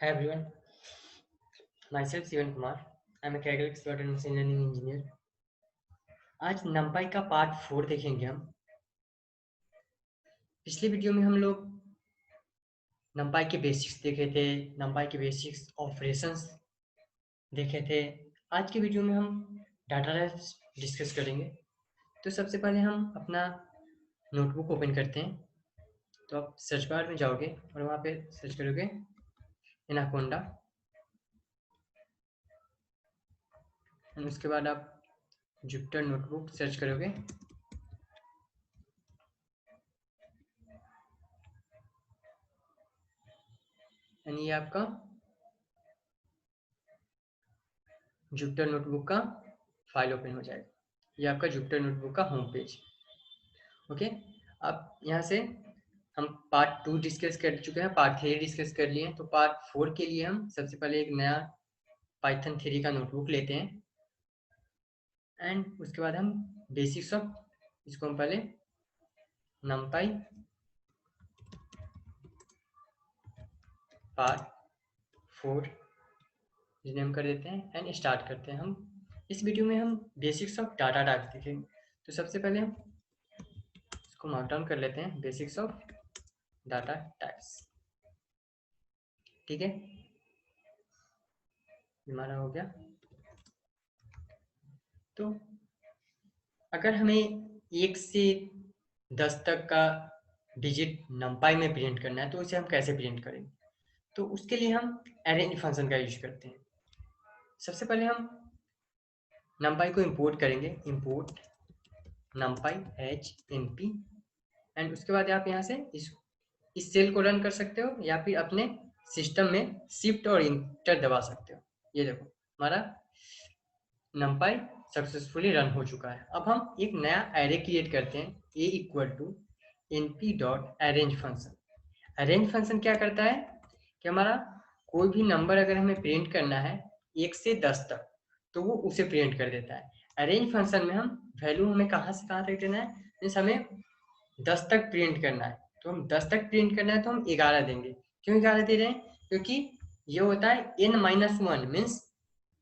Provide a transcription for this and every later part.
Hi everyone, myself Sivan Kumar. I'm a career expert and machine learning engineer. आज numpy का part 4 देखेंगे हम। पिछले वीडियो में हम लोग numpy के बेसिक्स देखे थे, numpy के बेसिक्स ऑपरेशंस देखे थे। आज के वीडियो में हम डाटा टाइप्स डिस्कस करेंगे। तो सबसे पहले हम अपना नोटबुक ओपन करते हैं। तो आप सर्च बार में जाओगे और वहाँ पे सर्च करोगे एनाकोंडा, और उसके बाद आप जुपिटर नोटबुक सर्च करोगे। एंड ये आपका जुपिटर नोटबुक का फाइल ओपन हो जाएगा। ये आपका जुपिटर नोटबुक का होम पेज। ओके, अब यहाँ से हम पार्ट 2 डिस्कस कर चुके हैं, पार्ट 3 डिस्कस कर लिए हैं। तो पार्ट 4 के लिए हम सबसे पहले एक नया पाइथन 3 का नोटबुक लेते हैं एंड उसके बाद हम बेसिक्स ऑफ, इसको हम पहले numpy पार्ट 4 रिनेम कर देते हैं एंड स्टार्ट करते हैं। हम इस वीडियो में हम बेसिक्स ऑफ डाटा टाइप देखेंगे। तो सबसे पहले हम इसको मार्क डाउन कर लेते हैं, बेसिक्स ऑफ डाटा टाइप्स। ठीक है, हमारा हो गया। तो अगर हमें 1 से 10 तक का डिजिट numpy में प्रिंट करना है तो उसे हम कैसे प्रिंट करेंगे? तो उसके लिए हम अरेंज फंक्शन का यूज करते हैं। सबसे पहले हम numpy को इंपोर्ट करेंगे, इंपोर्ट numpy h_np, एंड उसके बाद आप यहाँ से इस सेल को रन कर सकते हो या फिर अपने सिस्टम में शिफ्ट और इंटर दबा सकते हो। ये देखो हमारा numpy सक्सेसफुली रन हो चुका है। अब हम एक नया एरे क्रिएट करते हैं, a equal to np.arrange function. Arange function क्या करता है कि हमारा कोई भी नंबर अगर हमें प्रिंट करना है 1 से 10 तक तो वो उसे प्रिंट कर देता है। अरेंज फंक्शन में हम वैल्यू हमें कहाँ से कहाँ तक देना है, मीन्स हमें 10 तक प्रिंट करना है। तो हम 10 तक प्रिंट करना है तो हम 11 देंगे। क्यों 11 दे रहे हैं? क्योंकि ये होता है n-1 मीन्स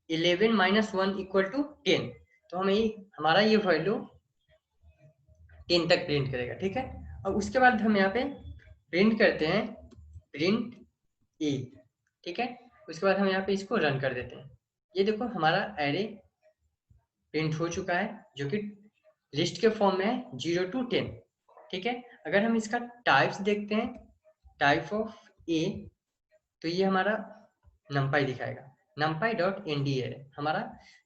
11 - 1 इक्वल टू 10। तो हमें हमारा ये वैल्यू 10 तक प्रिंट करेगा। ठीक है, अब उसके बाद हम यहाँ पे प्रिंट करते हैं प्रिंट ए। ठीक है, उसके बाद हम यहाँ पे इसको रन कर देते हैं। ये देखो हमारा एरे प्रिंट हो चुका है जो कि लिस्ट के फॉर्म में है 0 to 10। ठीक है, अगर हम इसका टाइप्स देखते हैं, टाइप ऑफ ए, तो ये हमारा numpy दिखाएगा, numpy.nd है हमारा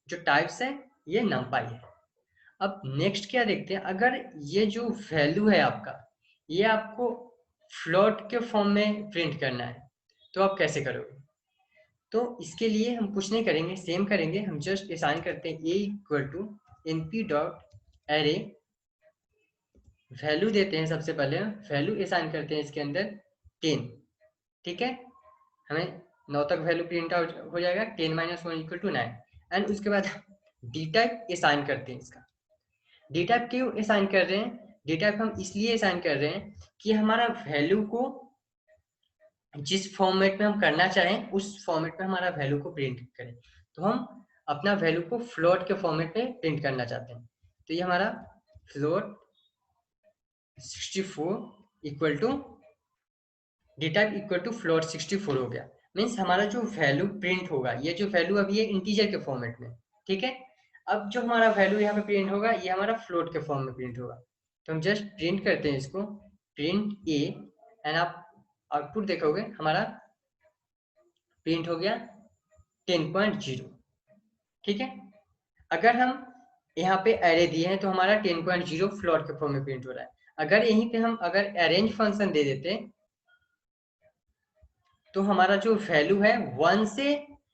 जो टाइप्स है, ये numpy है। अब नेक्स्ट क्या देखते हैं, अगर ये जो वैल्यू है आपका, ये आपको फ्लोट के फॉर्म में प्रिंट करना है तो आप कैसे करोगे? तो इसके लिए हम कुछ नहीं करेंगे, सेम करेंगे। हम जस्ट असाइन करते हैं a equal to np.array, value देते हैं। सबसे पहले वैल्यू असाइन करते हैं इसके अंदर 10। ठीक है, हमें 9 तक वैल्यू प्रिंट आउट हो जाएगा, 10 - 1 इक्वल टू 9। एंड उसके बाद डी टाइप असाइन करते हैं इसका। डी टाइप क्यों असाइन कर रहे हैं? डी टाइप हम इसलिए असाइन कर रहे हैं कि हमारा वैल्यू को जिस फॉर्मेट में हम करना चाहें उस फॉर्मेट में हमारा वैल्यू को प्रिंट करें। तो हम अपना वैल्यू को फ्लोट के फॉर्मेट में प्रिंट करना चाहते हैं। तो ये हमारा float 64 equal to d type equal to float 64 हो गया। मीन्स हमारा जो वैल्यू प्रिंट होगा, ये जो वैल्यू अभी है इंटीजर के फॉर्मेट में। ठीक है, अब जो हमारा वैल्यू यहाँ पे प्रिंट होगा ये हमारा फ्लोट के फॉर्म में प्रिंट होगा। तो हम जस्ट प्रिंट करते हैं इसको, प्रिंट ए, एंड आप आउटपुट देखोगे हमारा प्रिंट हो गया 10.0। ठीक है, अगर हम यहाँ पे एरे दिए हैं तो हमारा 10.0 फ्लोट के फॉर्म में प्रिंट हो रहा है। अगर यहीं पे हम अगर अरेंज फंक्शन दे देते तो हमारा जो वैल्यू है 1 से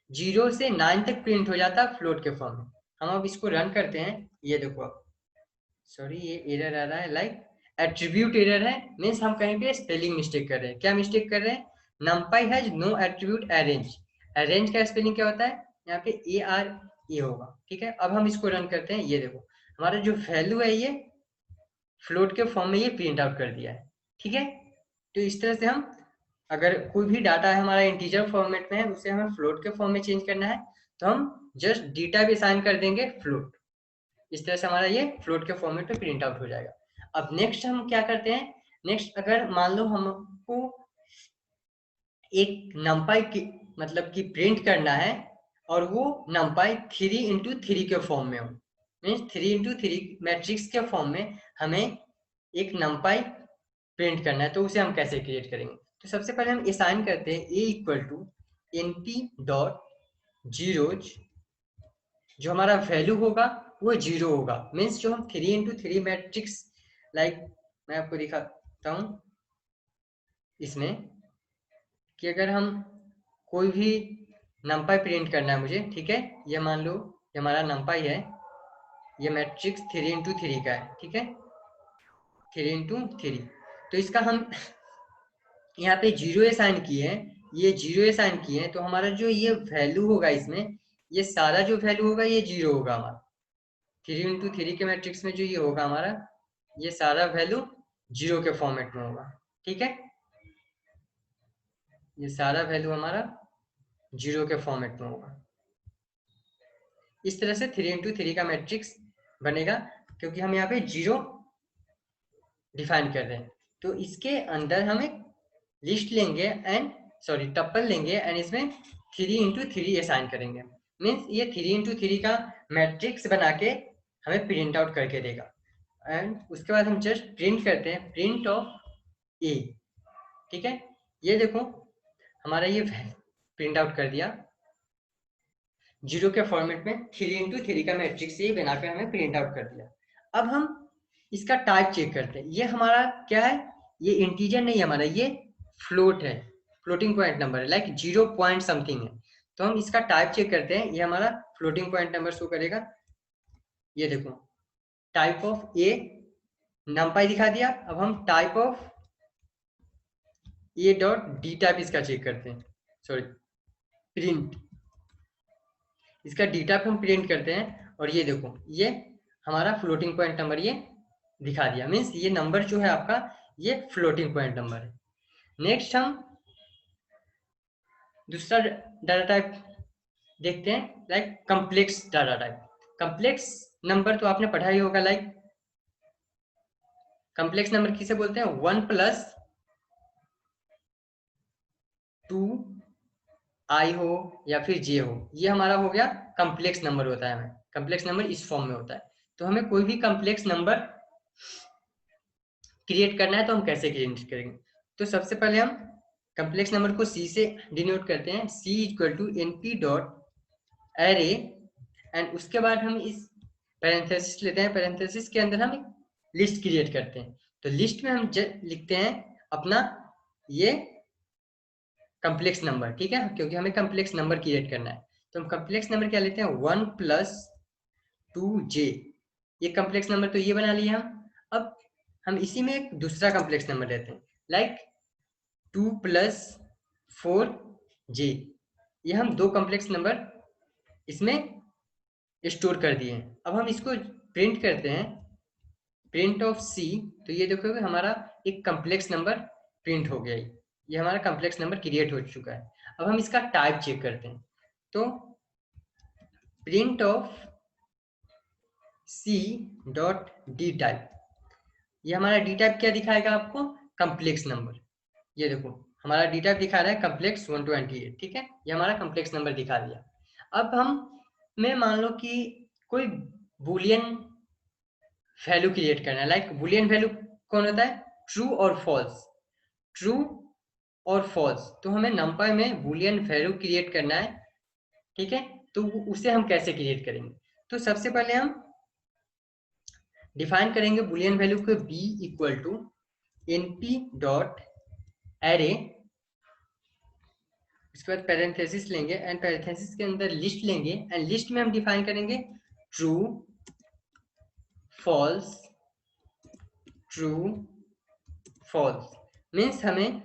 0 से 9 तक प्रिंट हो जाता फ्लोट के फॉर्म में। हम अब इसको रन करते हैं, ये देखो अब सॉरी ये एरर आ रहा है, लाइक एट्रीब्यूट एरर है। मीन्स हम कहीं पे स्पेलिंग मिस्टेक कर रहे हैं। क्या मिस्टेक कर रहे हैं? numpy has no attribute arange. Arange का स्पेलिंग क्या होता है? यहाँ पे ARE होगा। ठीक है, अब हम इसको रन करते हैं। ये देखो हमारा जो वैल्यू है ये फ्लोट के फॉर्म में ये प्रिंट आउट कर दिया है। ठीक है, तो इस तरह से हम अगर कोई भी डाटा है हमारा इंटीजर फॉर्मेट में है, उसे हमें फ्लोट के फॉर्म में चेंज करना है, तो हम जस्ट डेटा भी असाइन कर देंगे फ्लोट। इस तरह से हमारा ये फ्लोट के फॉर्मेट में प्रिंट आउट हो जाएगा। अब नेक्स्ट हम क्या करते हैं, नेक्स्ट अगर मान लो हमको एक नंपाई की मतलब कि प्रिंट करना है और वो नंपाई 3x3 के फॉर्म में हो, मीन्स 3x3 मैट्रिक्स के फॉर्म में हमें एक नंपाई प्रिंट करना है, तो उसे हम कैसे क्रिएट करेंगे। तो सबसे पहले हम असाइन करते हैं a इक्वल टू np.zeros, जो हमारा वैल्यू होगा वो 0 होगा, मीन्स जो हम 3x3 मैट्रिक्स लाइक मैं आपको दिखाता हूँ इसमें कि अगर हम कोई भी नंपाई प्रिंट करना है मुझे, ठीक है, ये मान लो ये हमारा नंपाई है, ये मैट्रिक्स 3x3 का है, ठीक है, 3x3, तो इसका हम यहाँ पे 0 असाइन किए हैं, ये 0 असाइन किए हैं, तो हमारा जो ये वैल्यू होगा इसमें, ये सारा जो वैल्यू होगा ये 0 होगा हमारा 3x3 के मैट्रिक्स में, जो ये होगा हमारा ये सारा वैल्यू 0 के फॉर्मेट में होगा, ठीक है, ये सारा वैल्यू हमारा 0 के फॉर्मेट में होगा। इस तरह से 3x3 का मैट्रिक्स बनेगा, क्योंकि हम यहाँ पे 0 डिफाइन कर रहे हैं। तो इसके अंदर हम एक लिस्ट लेंगे एंड सॉरी टप्पल लेंगे एंड इसमें 3x3 असाइन करेंगे, मीन्स ये 3x3 का मैट्रिक्स बना के हमें प्रिंट आउट करके देगा। एंड उसके बाद हम जस्ट प्रिंट करते हैं प्रिंट ऑफ ए, ठीक है, ये देखो हमारा ये प्रिंट आउट कर दिया 0 के फॉर्मेट में 3x3 का मैट्रिक्स ये बनाकर हमें प्रिंट आउट कर दिया। अब हम इसका टाइप चेक करते हैं, ये हमारा क्या है, ये इंटीजर नहीं हमारा, ये फ्लोट है, फ्लोटिंग पॉइंट नंबर है, लाइक 0 पॉइंट समथिंग है। तो हम इसका टाइप चेक करते हैं, ये हमारा फ्लोटिंग पॉइंट नंबर शो करेगा, ये देखो टाइप ऑफ ए नंपाई दिखा दिया। अब हम type of A dot d type इसका चेक करते हैं, सॉरी प्रिंट, इसका डी टाइप हम प्रिंट करते हैं और ये देखो ये हमारा फ्लोटिंग पॉइंट नंबर ये दिखा दिया, मीन्स ये नंबर जो है आपका ये फ्लोटिंग पॉइंट नंबर है। नेक्स्ट हम दूसरा डाटा टाइप देखते हैं, like complex data type. Complex number तो आपने पढ़ा ही होगा, लाइक कम्प्लेक्स नंबर किसे बोलते हैं, 1+2 आई हो या फिर जे हो, ये हमारा हो गया कम्प्लेक्स नंबर होता है, हमें कम्प्लेक्स नंबर इस फॉर्म में होता है। तो हमें कोई भी कम्प्लेक्स नंबर क्रिएट करना है तो हम कैसे क्रिएट करेंगे, तो सबसे पहले हम कम्प्लेक्स नंबर को सी से डिनोट करते हैं, C equal to np dot array, and उसके बाद हम इस पैरेंथेसिस लेते हैं, पैरेंथेसिस के अंदर हम एक लिस्ट क्रिएट करते हैं। तो लिस्ट में हम लिखते हैं अपना ये कम्प्लेक्स नंबर, ठीक है, क्योंकि हमें कम्प्लेक्स नंबर क्रिएट करना है। तो हम कम्प्लेक्स नंबर क्या लेते हैं, 1+2j, ये कम्प्लेक्स नंबर तो ये बना लिया हम। अब हम इसी में एक दूसरा कम्प्लेक्स नंबर लेते हैं, लाइक 2+4j, ये हम दो कम्प्लेक्स नंबर इसमें स्टोर कर दिए हैं। अब हम इसको प्रिंट करते हैं, प्रिंट ऑफ सी, तो ये देखोगे हमारा एक कम्प्लेक्स नंबर प्रिंट हो गया, ये हमारा कम्प्लेक्स नंबर क्रिएट हो चुका है। अब हम इसका टाइप चेक करते हैं, तो print of c dot d type, ये हमारा डी टाइप क्या दिखाएगा आपको, कम्प्लेक्स नंबर, ये देखो हमारा डी टाइप दिखा रहा है कम्प्लेक्स 128, ठीक है, ये हमारा कम्प्लेक्स नंबर दिखा दिया। अब हम मैं मान लो कि कोई बुलियन वैल्यू क्रिएट करना है, लाइक बुलियन वैल्यू कौन होता है, ट्रू और फॉल्स, ट्रू और फॉल्स, तो हमें नंपाई में बुलियन वैल्यू क्रिएट करना है, ठीक है, तो उसे हम कैसे क्रिएट करेंगे, तो सबसे पहले हम डिफाइन करेंगे बुलियन वैल्यू को b equal to np dot array, उसके बाद पैरेंथेसिस लेंगे एंड पैरेंथेसिस के अंदर लिस्ट लेंगे एंड लिस्ट में हम डिफाइन करेंगे true false, true false, means हमें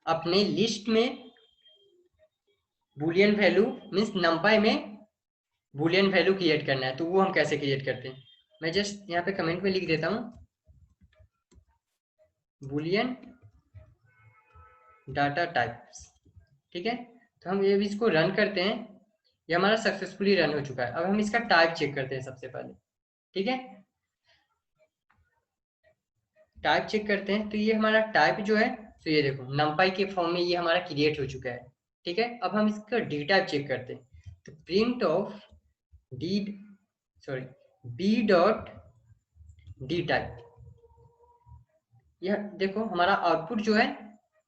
अपने लिस्ट में बुलियन वैल्यू मीन्स नंपाई में बुलियन वैल्यू क्रिएट करना है, तो वो हम कैसे क्रिएट करते हैं, मैं जस्ट यहाँ पे कमेंट में लिख देता हूँ बुलियन डाटा टाइप्स। ठीक है, तो हम ये भी इसको रन करते हैं, ये हमारा सक्सेसफुली रन हो चुका है। अब हम इसका टाइप चेक करते हैं सबसे पहले। ठीक है, टाइप चेक करते हैं, तो ये हमारा टाइप जो है, तो ये देखो numpy के फॉर्म में ये हमारा क्रिएट हो चुका है। ठीक है, अब हम इसका डी टाइप चेक करते हैं, तो print of d b dot d type. यह देखो हमारा आउटपुट जो है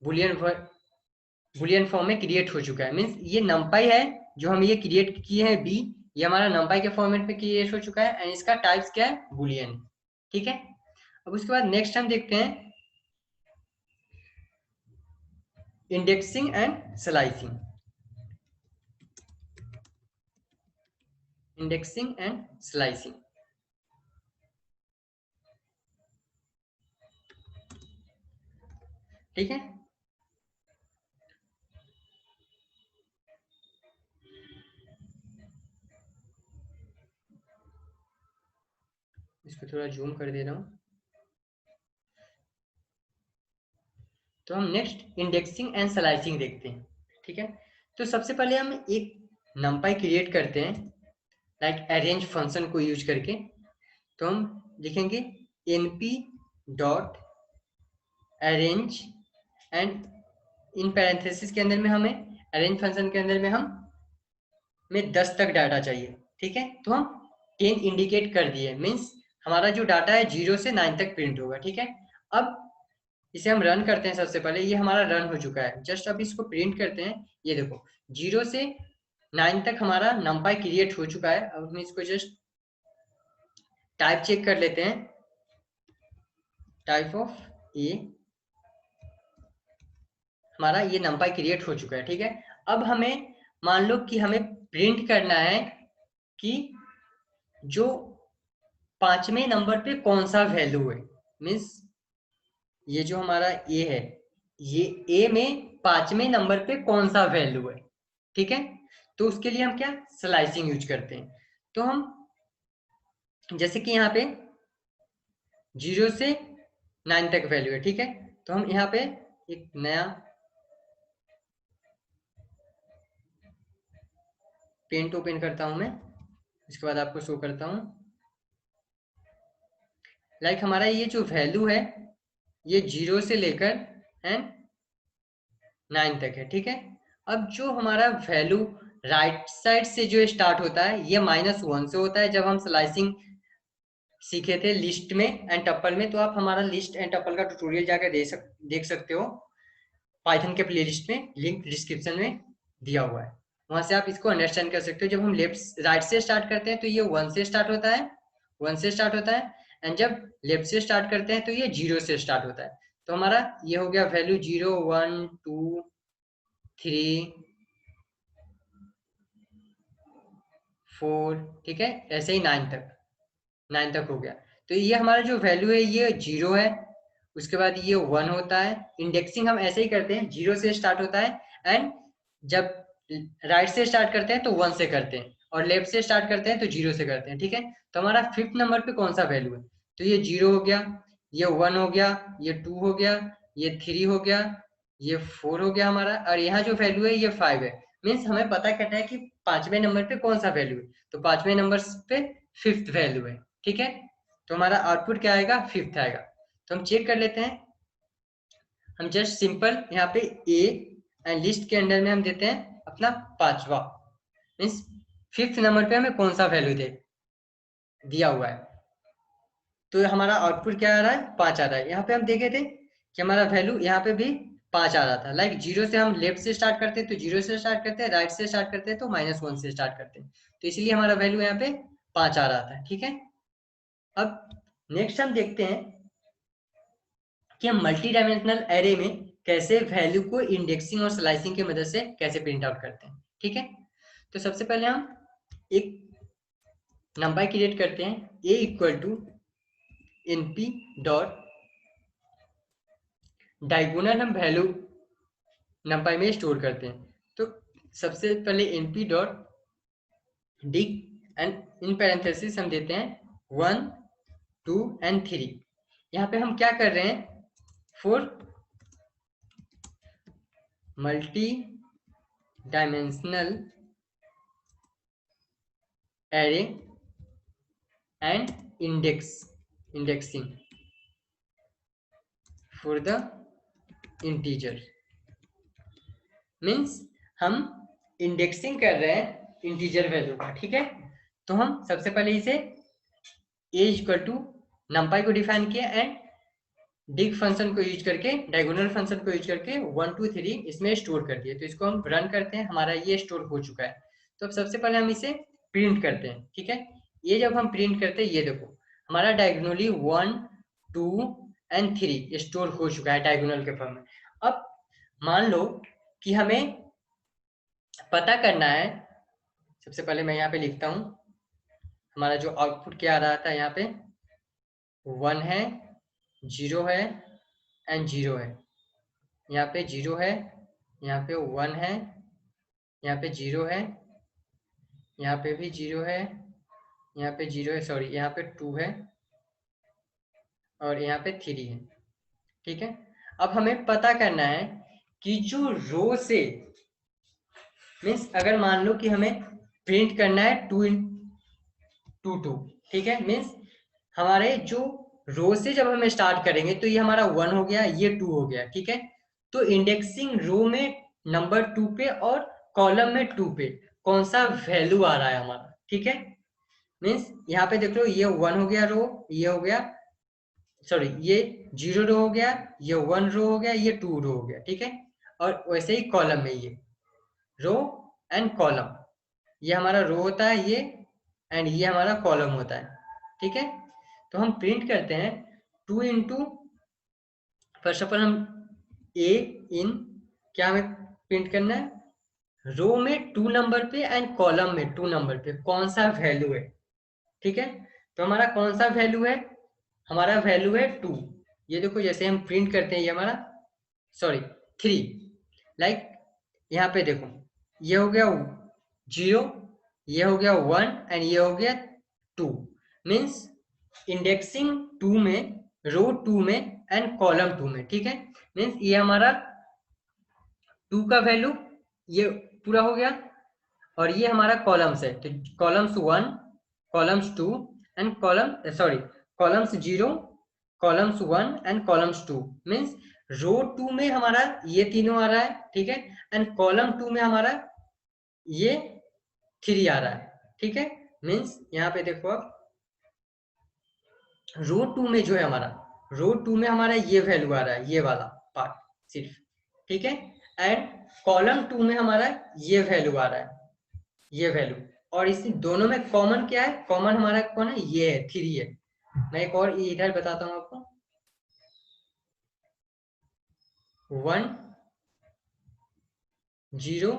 बुलियन फॉर्म में क्रिएट हो चुका है। मीन्स ये numpy है जो हम ये क्रिएट किए हैं बी, ये हमारा numpy के फॉर्मेट में क्रिएट हो चुका है, एंड इसका टाइप्स क्या है, बुलियन। ठीक है, अब उसके बाद नेक्स्ट हम देखते हैं indexing and slicing. Indexing and slicing. ठीक है, इसको थोड़ा जूम कर दे रहा हूं। तो हम नेक्स्ट इंडेक्सिंग एंड स्लाइसिंग देखते हैं। ठीक है, तो सबसे पहले हम एक numpy क्रिएट करते हैं, लाइक अरेंज फंक्शन को यूज करके। तो हम लिखेंगे np dot arrange, and in parenthesis के अंदर में हमें अरेंज फंक्शन के अंदर में हमें 10 तक डाटा चाहिए। ठीक है, तो हम 10 इंडिकेट कर दिए, मीन्स हमारा जो डाटा है 0 से 9 तक प्रिंट होगा। ठीक है, अब इसे हम रन करते हैं। सबसे पहले ये हमारा रन हो चुका है, जस्ट अब इसको प्रिंट करते हैं। ये देखो 0 से 9 तक हमारा numpy क्रिएट हो चुका है। अब हम इसको जस्ट टाइप चेक कर लेते हैं, टाइप ऑफ ए, हमारा ये numpy क्रिएट हो चुका है। ठीक है, अब हमें मान लो कि हमें प्रिंट करना है कि जो 5वें नंबर पे कौन सा वैल्यू है। मीन्स ये जो हमारा ए है, ये ए में 5वें नंबर पे कौन सा वैल्यू है। ठीक है, तो उसके लिए हम क्या स्लाइसिंग यूज करते हैं। तो हम जैसे कि यहाँ पे 0 से 9 तक वैल्यू है। ठीक है, तो हम यहाँ पे एक नया पेंट ओपन करता हूं मैं, इसके बाद आपको शो करता हूं। लाइक हमारा ये जो वैल्यू है ये 0 से लेकर एंड 9 तक है। ठीक है, अब जो हमारा वैल्यू राइट साइड से जो स्टार्ट होता है ये -1 से होता है। जब हम स्लाइसिंग सीखे थे लिस्ट में एंड टपल में, तो आप हमारा लिस्ट एंड टपल का ट्यूटोरियल जाकर देख सकते हो, पाइथन के प्लेलिस्ट में, लिंक डिस्क्रिप्शन में दिया हुआ है, वहां से आप इसको अंडरस्टैंड कर सकते हो। जब हम लेफ्ट राइट से स्टार्ट करते हैं तो ये 1 से स्टार्ट होता है, 1 से स्टार्ट होता है, एंड जब लेफ्ट से स्टार्ट करते हैं तो ये 0 से स्टार्ट होता है। तो हमारा ये हो गया वैल्यू 0 1 2 3 4, ठीक है, ऐसे ही 9 तक हो गया। तो ये हमारा जो वैल्यू है ये 0 है, उसके बाद ये 1 होता है। इंडेक्सिंग हम ऐसे ही करते हैं, 0 से स्टार्ट होता है, एंड जब राइट से स्टार्ट करते हैं तो 1 से करते हैं, और लेफ्ट से स्टार्ट करते हैं तो 0 से करते हैं। ठीक है, तो हमारा 5th नंबर पे कौन सा वैल्यू है, तो ये 0 हो गया, ये 1 हो गया, ये 2 हो गया, ये 3 हो गया, ये 4 हो गया हमारा, और यहाँ जो वैल्यू है ये 5 है। मीन्स हमें पता करना है कि 5वें नंबर पे कौन सा वैल्यू है, तो 5वें नंबर पे 5th वैल्यू है। ठीक है, तो हमारा आउटपुट क्या आएगा, 5th आएगा। तो हम चेक कर लेते हैं, हम जस्ट सिंपल यहाँ पे ए एंड लिस्ट के अंडर में हम देते हैं अपना 5वां, मीन्स 5th नंबर पे हमें कौन सा वैल्यू दिया हुआ है। तो हमारा आउटपुट क्या आ रहा है, 5 आ रहा है। यहाँ पे हम देखे थे कि हमारा वैल्यू यहाँ पे भी 5 आ रहा था। लाइक 0 से हम लेफ्ट से स्टार्ट करते हैं तो 0 से स्टार्ट करते हैं, राइट से स्टार्ट करते हैं तो -1 से स्टार्ट करते हैं, तो इसलिए हमारा वैल्यू यहाँ पे 5 आ रहा था। ठीक है, अब नेक्स्ट हम देखते हैं कि हम मल्टी डायमेंशनल एरे में कैसे वैल्यू को इंडेक्सिंग और स्लाइसिंग की मदद से कैसे प्रिंट आउट करते हैं। ठीक है, तो सबसे पहले हम एक नंबर क्रिएट करते हैं, a = np डॉट डायगोनल, हम वैल्यू numpy में स्टोर करते हैं। तो सबसे पहले np dot dig and in parenthesis हम देते हैं 1 2 एंड 3। यहाँ पे हम क्या कर रहे हैं, for multi dimensional array and indexing for the integer. Means हम इंडेक्सिंग कर रहे हैं इंटीजर वैल्यू का, ठीक है। तो हम सबसे पहले इसे ए इक्वल टू नंपाई को डिफाइन किया एंड डिग फंक्शन को यूज करके, डायगोनल फंक्शन को यूज करके 1 2 3 इसमें स्टोर कर दिए। तो इसको हम रन करते हैं, हमारा ये स्टोर हो चुका है। तो अब सबसे पहले हम इसे प्रिंट करते हैं, ठीक है। ये जब हम प्रिंट करते हैं, ये देखो हमारा डायगोनली 1 2 एंड 3 स्टोर हो चुका है डायगोनल के फॉर्म में। अब मान लो कि हमें पता करना है, सबसे पहले मैं यहाँ पे लिखता हूँ हमारा जो आउटपुट क्या आ रहा था, यहाँ पे 1 है, 0 है एंड 0 है। यहाँ पे 0 है, यहाँ पे 1 है, यहाँ पे 0 है, यहाँ पे भी 0 है, यहाँ पे 0 है, सॉरी यहाँ पे 2 है और यहाँ पे 3 है, ठीक है। अब हमें पता करना है कि जो रो से, मीन्स अगर मान लो कि हमें प्रिंट करना है 2 2 2, ठीक है। मीन्स हमारे जो रो से जब हम स्टार्ट करेंगे तो ये हमारा 1 हो गया, ये 2 हो गया, ठीक है। तो इंडेक्सिंग रो में नंबर 2 पे और कॉलम में 2 पे कौन सा वैल्यू आ रहा है हमारा, ठीक है। मीन्स यहाँ पे देख लो, ये 1 हो गया रो, ये हो गया, सॉरी ये 0 रो हो गया, ये 1 रो हो गया, ये 2 रो हो गया, ठीक है। और वैसे ही कॉलम में ये रो एंड कॉलम, ये हमारा रो होता है ये, एंड ये हमारा कॉलम होता है, ठीक है। तो हम प्रिंट करते हैं 2 इंटू, फर्स्ट ऑफ ऑल हम ए इन, क्या हमें प्रिंट करना है, रो में 2 नंबर पे एंड कॉलम में 2 नंबर पे कौन सा वैल्यू है, ठीक है। तो हमारा कौन सा वैल्यू है, हमारा वैल्यू है 2। ये देखो जैसे हम प्रिंट करते हैं, ये हमारा, सॉरी 3, लाइक यहाँ पे देखो ये हो गया 0, ये हो गया 1 एंड ये हो गया 2। मीन्स इंडेक्सिंग 2 में, रो 2 में एंड कॉलम 2 में, ठीक है। मीन्स ये हमारा 2 का वैल्यू ये पूरा हो गया, और ये हमारा कॉलम्स है, तो columns 1, columns 2 and column, sorry columns 0, columns 1 and columns 2। Means row 2 में हमारा ये तीनों आ रहा है, ठीक है, एंड कॉलम 2 में हमारा ये 3 आ रहा है, ठीक है। मीन्स यहाँ पे देखो अब रो 2 में जो है हमारा, रो 2 में हमारा ये वैल्यू आ रहा है, ये वाला पार्ट सिर्फ, ठीक है। एंड कॉलम 2 में हमारा ये वैल्यू आ रहा है, ये वैल्यू, और इस दोनों में कॉमन क्या है, कॉमन हमारा कौन है, ये है 3 है। मैं एक और इधर बताता हूँ आपको, 1 0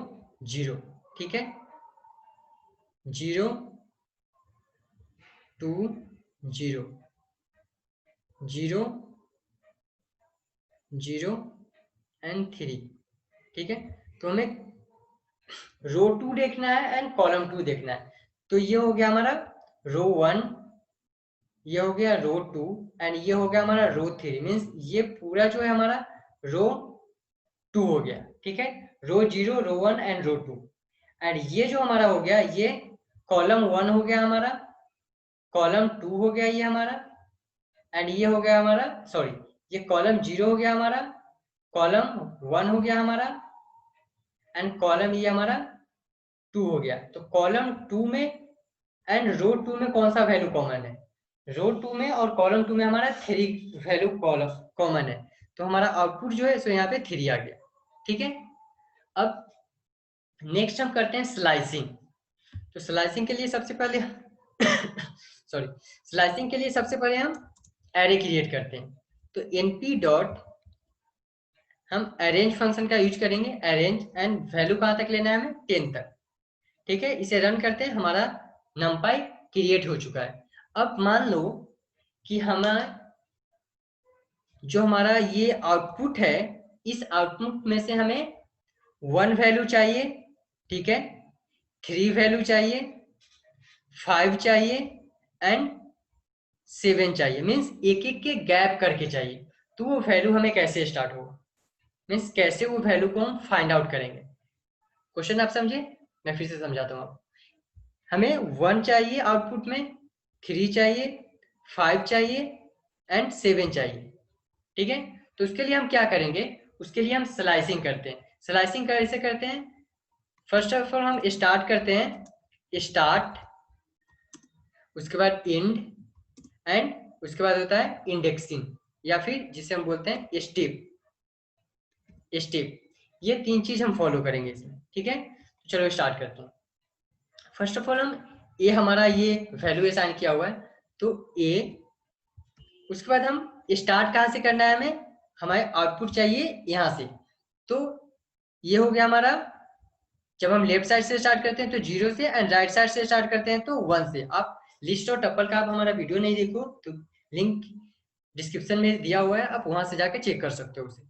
0, ठीक है, 0 2 0 0 0 एंड 3, ठीक है। तो हमें रो 2 देखना है एंड कॉलम 2 देखना है। तो ये हो गया हमारा रो 1, ये हो गया रो 2 एंड ये हो गया हमारा रो 3। मीन्स ये पूरा जो है हमारा रो 2 हो गया, ठीक है। रो 0, रो 1 एंड रो 2, एंड ये जो हमारा हो गया, ये कॉलम 1 हो गया हमारा, कॉलम 2 हो गया ये हमारा, एंड ये हो गया हमारा, सॉरी ये कॉलम 0 हो गया हमारा, कॉलम 1 हो गया हमारा, एंड कॉलम ये हमारा 2 हो गया। तो कॉलम 2 में एंड रो 2 में कौन सा वैल्यू कॉमन है, रो 2 में और कॉलम 2 में हमारा 3 वैल्यू कॉलम कॉमन है। तो हमारा आउटपुट जो है सो यहाँ पे 3 आ गया, ठीक है। अब नेक्स्ट हम करते हैं स्लाइसिंग। तो स्लाइसिंग के लिए सबसे पहले सॉरी, स्लाइसिंग के लिए सबसे पहले हम एरे क्रिएट करते हैं। तो np डॉट, हम अरेंज फंक्शन का यूज करेंगे, अरेंज एंड वैल्यू कहाँ तक लेना है हमें, 10 तक, ठीक है। इसे रन करते हैं, हमारा नंपाई क्रिएट हो चुका है। अब मान लो कि हमारा जो हमारा ये आउटपुट है, इस आउटपुट में से हमें 1 वैल्यू चाहिए, ठीक है, 3 वैल्यू चाहिए, 5 चाहिए एंड 7 चाहिए। मीन्स एक एक के गैप करके चाहिए। तो वो वैल्यू हमें कैसे स्टार्ट होगा, मीन्स कैसे वो वैल्यू को हम फाइंड आउट करेंगे। क्वेश्चन आप समझे? मैं फिर से समझाता हूँ। हमें 1 चाहिए आउटपुट में, 3 चाहिए, 5 चाहिए एंड 7 चाहिए। ठीक है, तो उसके लिए हम क्या करेंगे, उसके लिए हम स्लाइसिंग करते हैं। स्लाइसिंग कैसे करते हैं? फर्स्ट ऑफ ऑल हम स्टार्ट करते हैं, स्टार्ट, उसके बाद इंड एंड उसके बाद होता है इंडेक्सिंग, या फिर जिसे हम बोलते हैं स्टेप। ये 3 चीज हम फॉलो करेंगे इसमें। ठीक है, तो चलो स्टार्ट करते हैं। फर्स्ट ऑफ ऑल हम ए, हमारा ये वैल्यू असाइन किया हुआ है, तो ए, उसके बाद हम स्टार्ट कहाँ से करना है, हमारे आउटपुट चाहिए यहाँ से। तो ये हो गया हमारा, जब हम लेफ्ट साइड से स्टार्ट करते हैं तो 0 से, एंड राइट साइड से स्टार्ट करते हैं तो 1 से। आप लिस्ट और टपल का आप हमारा वीडियो नहीं देखो तो लिंक डिस्क्रिप्शन में दिया हुआ है, आप वहां से जाके चेक कर सकते हो उसे।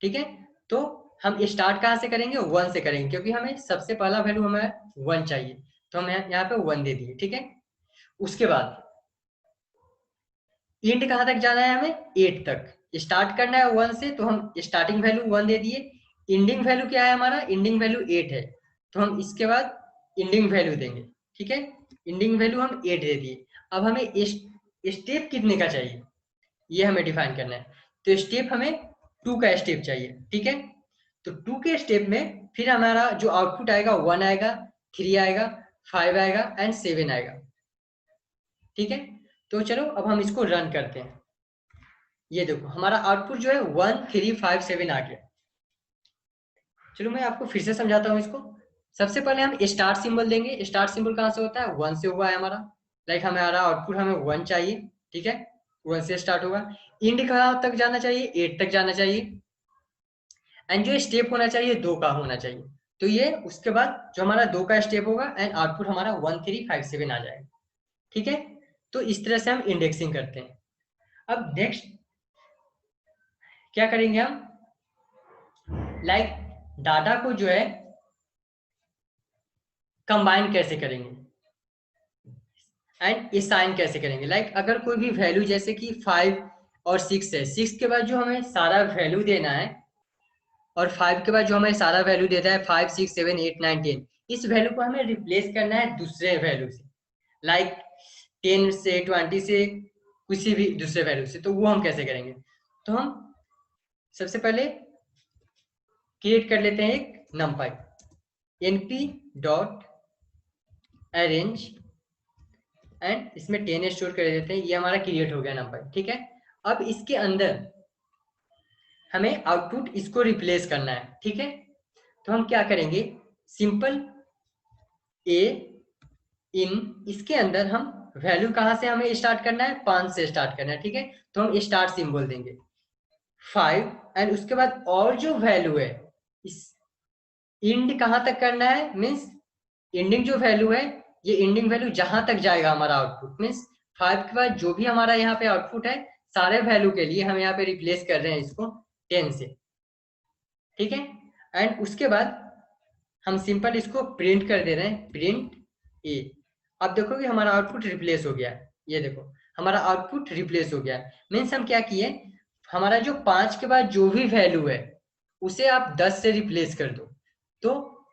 ठीक है, तो हम स्टार्ट कहाँ से करेंगे, 1 से करेंगे, क्योंकि हमें सबसे पहला वैल्यू हमें 1 चाहिए, तो हम यहाँ पे 1 दे दिए। ठीक है, उसके बाद इंड कहाँ तक जाना है, हमें 8 तक। स्टार्ट करना है 1 से, तो हम स्टार्टिंग वैल्यू 1 दे दिए। इंडिंग वैल्यू क्या है हमारा, इंडिंग वैल्यू 8 है, तो हम इसके बाद इंडिंग वैल्यू देंगे। ठीक है, इंडिंग वैल्यू हम 8 दे दिए। अब हमें स्टेप कितने का चाहिए ये हमें डिफाइन करना है, तो स्टेप हमें 2 का स्टेप चाहिए। ठीक है, तो 2 के स्टेप में फिर हमारा जो आउटपुट आएगा 1 आएगा, 3 आएगा, 5 आएगा एंड 7 आएगा। ठीक है, तो चलो अब हम इसको रन करते हैं। ये देखो हमारा आउटपुट जो है 1 3 5 7 आ गया। चलो मैं आपको फिर से समझाता हूँ इसको। सबसे पहले हम स्टार्ट सिंबल देंगे। स्टार्ट सिंबल कहाँ से होता है, 1 से हुआ है हमारा। लाइक हमारा आउटपुट हमें 1 चाहिए। ठीक है, 1 से स्टार्ट होगा। इंड कहाँ तक जाना चाहिए, 8 तक जाना चाहिए। एंड जो स्टेप होना चाहिए 2 का होना चाहिए। तो ये उसके बाद जो हमारा 2 का स्टेप होगा एंड आउटपुट हमारा 1 3 5 7 आ जाएगा। ठीक है, तो इस तरह से हम इंडेक्सिंग करते हैं। अब नेक्स्ट क्या करेंगे हम, लाइक डाटा को जो है कंबाइन कैसे करेंगे एंड असाइन कैसे करेंगे। लाइक अगर कोई भी वैल्यू जैसे कि 5 और 6 है, 6 के बाद जो हमें सारा वैल्यू देना है और 5 के बाद जो हमें सारा वैल्यू देता है 5 6 7 8 9 10, इस वैल्यू को हमें रिप्लेस करना है दूसरे वैल्यू से, लाइक 10 से 20 से, किसी भी दूसरे वैल्यू से। तो वो हम कैसे करेंगे, तो हम सबसे पहले क्रिएट कर लेते हैं एक numpy, np dot arrange and इसमें 10 स्टोर कर देते हैं। ये हमारा क्रिएट हो गया numpy। ठीक है, अब इसके अंदर हमें आउटपुट इसको रिप्लेस करना है। ठीक है, तो हम क्या करेंगे, सिंपल ए इन, इसके अंदर हम वैल्यू कहाँ से हमें स्टार्ट करना है, 5 से स्टार्ट करना है। ठीक है, तो हम स्टार्ट सिंबल देंगे 5 एंड उसके बाद और जो वैल्यू है इस इंड कहाँ तक करना है, मीन्स इंडिंग जो वैल्यू है, ये इंडिंग वैल्यू जहां तक जाएगा हमारा आउटपुट, मीन्स 5 के बाद जो भी हमारा यहाँ पे आउटपुट है सारे वैल्यू के लिए हम यहाँ पे रिप्लेस कर रहे हैं इसको 10 से। ठीक है, एंड उसके बाद हम सिंपल इसको प्रिंट कर दे रहे हैं, प्रिंट ए। अब देखो कि हमारा आउटपुट रिप्लेस हो गया है। ये देखो हमारा आउटपुट रिप्लेस हो गया है, मीन्स हम क्या किए, हमारा जो 5 के बाद जो भी वैल्यू है उसे आप 10 से रिप्लेस कर दो, तो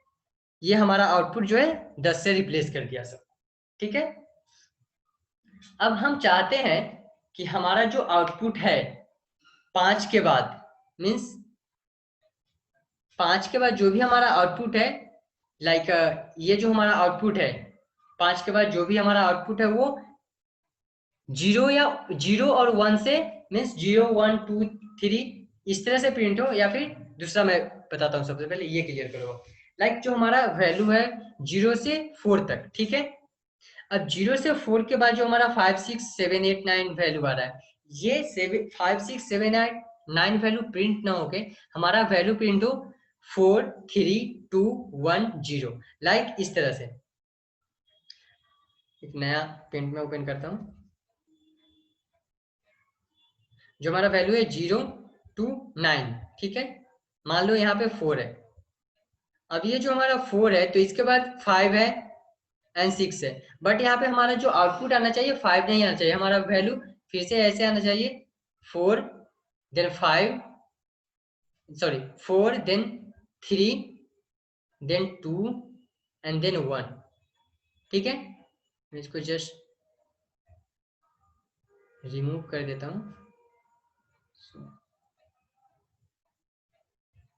ये हमारा आउटपुट जो है 10 से रिप्लेस कर दिया सब। ठीक है, अब हम चाहते हैं कि हमारा जो आउटपुट है 5 के बाद, मीन्स 5 के बाद जो भी हमारा आउटपुट है, लाइक ये जो हमारा आउटपुट है 5 के बाद जो भी हमारा आउटपुट है वो 0 या 0 और 1 से, मीन्स 0 1 2 3 इस तरह से प्रिंट हो, या फिर दूसरा मैं बताता हूँ। सबसे पहले ये क्लियर करो, लाइक जो हमारा वैल्यू है 0 से 4 तक। ठीक है, अब 0 से 4 के बाद जो हमारा 5 6 7 8 9 वैल्यू आ रहा है, ये 5 6 7 8 9 वैल्यू प्रिंट ना होके हमारा वैल्यू प्रिंट हो 4 3 2 1 0, लाइक इस तरह से। एक नया पेंट में ओपन करता हूँ। जो हमारा वैल्यू है 0 2 9, ठीक है, मान लो यहाँ पे 4 है। अब ये जो हमारा 4 है तो इसके बाद 5 है एंड 6 है, बट यहाँ पे हमारा जो आउटपुट आना चाहिए 5 नहीं आना चाहिए, हमारा वैल्यू फिर से ऐसे आना चाहिए 4 then 5 sorry 4 then 3 then 2 and then 1, ठीक है। मैं इसको जस्ट रिमूव कर देता हूँ।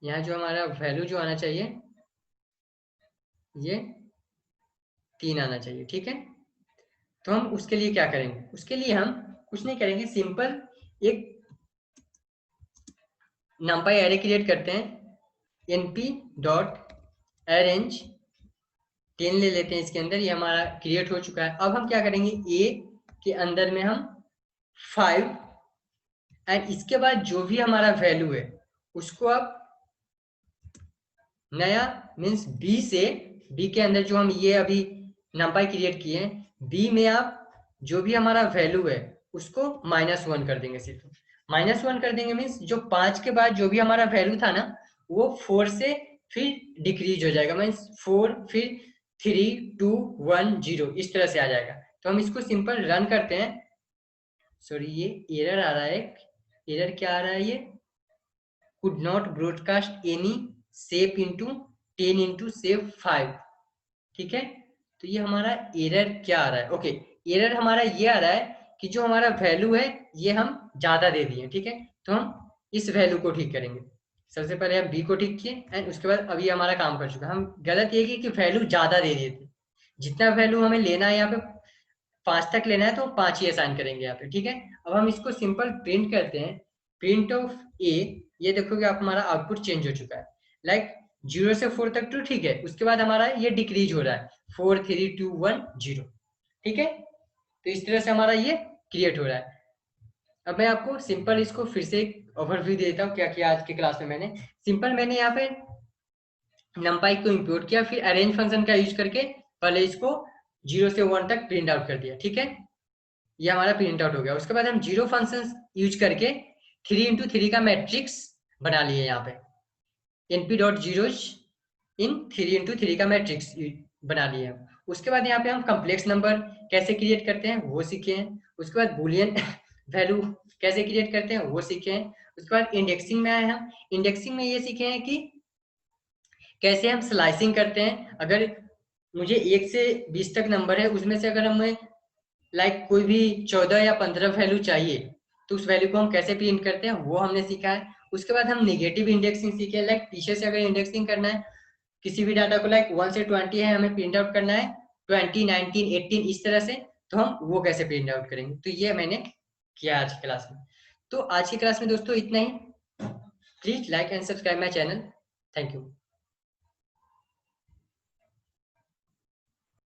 यहाँ जो हमारा वैल्यू जो आना चाहिए ये 3 आना चाहिए, ठीक है। तो हम उसके लिए क्या करेंगे, उसके लिए हम कुछ नहीं करेंगे, सिंपल एक numpy एरे क्रिएट करते हैं, np डॉट अरेंज 10 ले लेते हैं इसके अंदर, ये हमारा क्रिएट हो चुका है। अब हम क्या करेंगे, a के अंदर में हम 5 एंड इसके बाद जो भी हमारा वैल्यू है उसको आप नया मीन्स b से, b के अंदर जो हम ये अभी numpy क्रिएट किए हैं, b में आप जो भी हमारा वैल्यू है उसको -1 कर देंगे। सिर्फ -1 कर देंगे मीन्स जो 5 के बाद जो भी हमारा वैल्यू था ना वो 4 से फिर डिक्रीज हो जाएगा, मीन्स 4 फिर 3 2 1 0 इस तरह से आ जाएगा। तो हम इसको सिंपल रन करते हैं। सॉरी ये एरर आ रहा है, एरर क्या आ रहा है, ये could not broadcast any shape into 10 into shape 5, ठीक है। तो ये हमारा एरर क्या आ रहा है, ओके एरर हमारा ये आ रहा है कि जो हमारा वैल्यू है ये हम ज्यादा दे दिए, ठीक है। तो हम इस वैल्यू को ठीक करेंगे। सबसे पहले हम बी को ठीक किए एंड उसके बाद अभी हमारा काम कर चुका है। हम गलत ये कि वैल्यू ज्यादा दे दिए थे, जितना वैल्यू हमें लेना है यहाँ पे 5 तक लेना है तो 5 ही असाइन करेंगे यहाँ पे, ठीक है। अब हम इसको सिंपल प्रिंट करते हैं, प्रिंट ऑफ ए। ये देखोगे आप हमारा आउटपुट चेंज हो चुका है, लाइक 0 से 4 तक तो ठीक है, उसके बाद हमारा ये डिक्रीज हो रहा है 4 3 2 1 0, ठीक है। तो इस तरह से हमारा ये क्रिएट हो रहा है। अब मैं आपको सिंपल इसको फिर से एक ओवरव्यू देता हूँ क्या किया आज की क्लास में। मैंने सिंपल मैंने यहाँ पे numpy को इंपोर्ट किया, फिर अरेंज फंक्शन का यूज करके पहले इसको 0 से 1 तक प्रिंट आउट कर दिया, ठीक है। ये हमारा प्रिंट आउट हो गया। उसके बाद हम 0 फंक्शन यूज करके 3 इंटू 3 का मैट्रिक्स बना लिए यहाँ पे, np डॉट जीरोज इन 3 इंटू 3 का मैट्रिक्स बना लिए हम। उसके बाद यहाँ पे हम कम्प्लेक्स नंबर कैसे क्रिएट करते हैं वो सीखे हैं। उसके बाद बुलियन वैल्यू कैसे क्रिएट करते हैं वो सीखे हैं। उसके बाद इंडेक्सिंग में आए हम, इंडेक्सिंग में ये सीखे हैं कि कैसे हम स्लाइसिंग करते हैं। अगर मुझे 1 से 20 तक नंबर है, उसमें से अगर हमें लाइक कोई भी 14 या 15 वैल्यू चाहिए तो उस वैल्यू को हम कैसे प्रिंट करते हैं वो हमने सीखा है। उसके बाद हम नेगेटिव इंडेक्सिंग सीखे, लाइक पीछे से अगर इंडेक्सिंग करना है किसी भी डाटा को, लाइक 1 से 20 है हमें प्रिंट आउट करना है 20 19 18 इस तरह से, तो हम वो कैसे प्रिंट आउट करेंगे। तो ये मैंने किया आज की क्लास में। तो आज की क्लास में दोस्तों इतना ही। Please like and subscribe my channel. Thank you.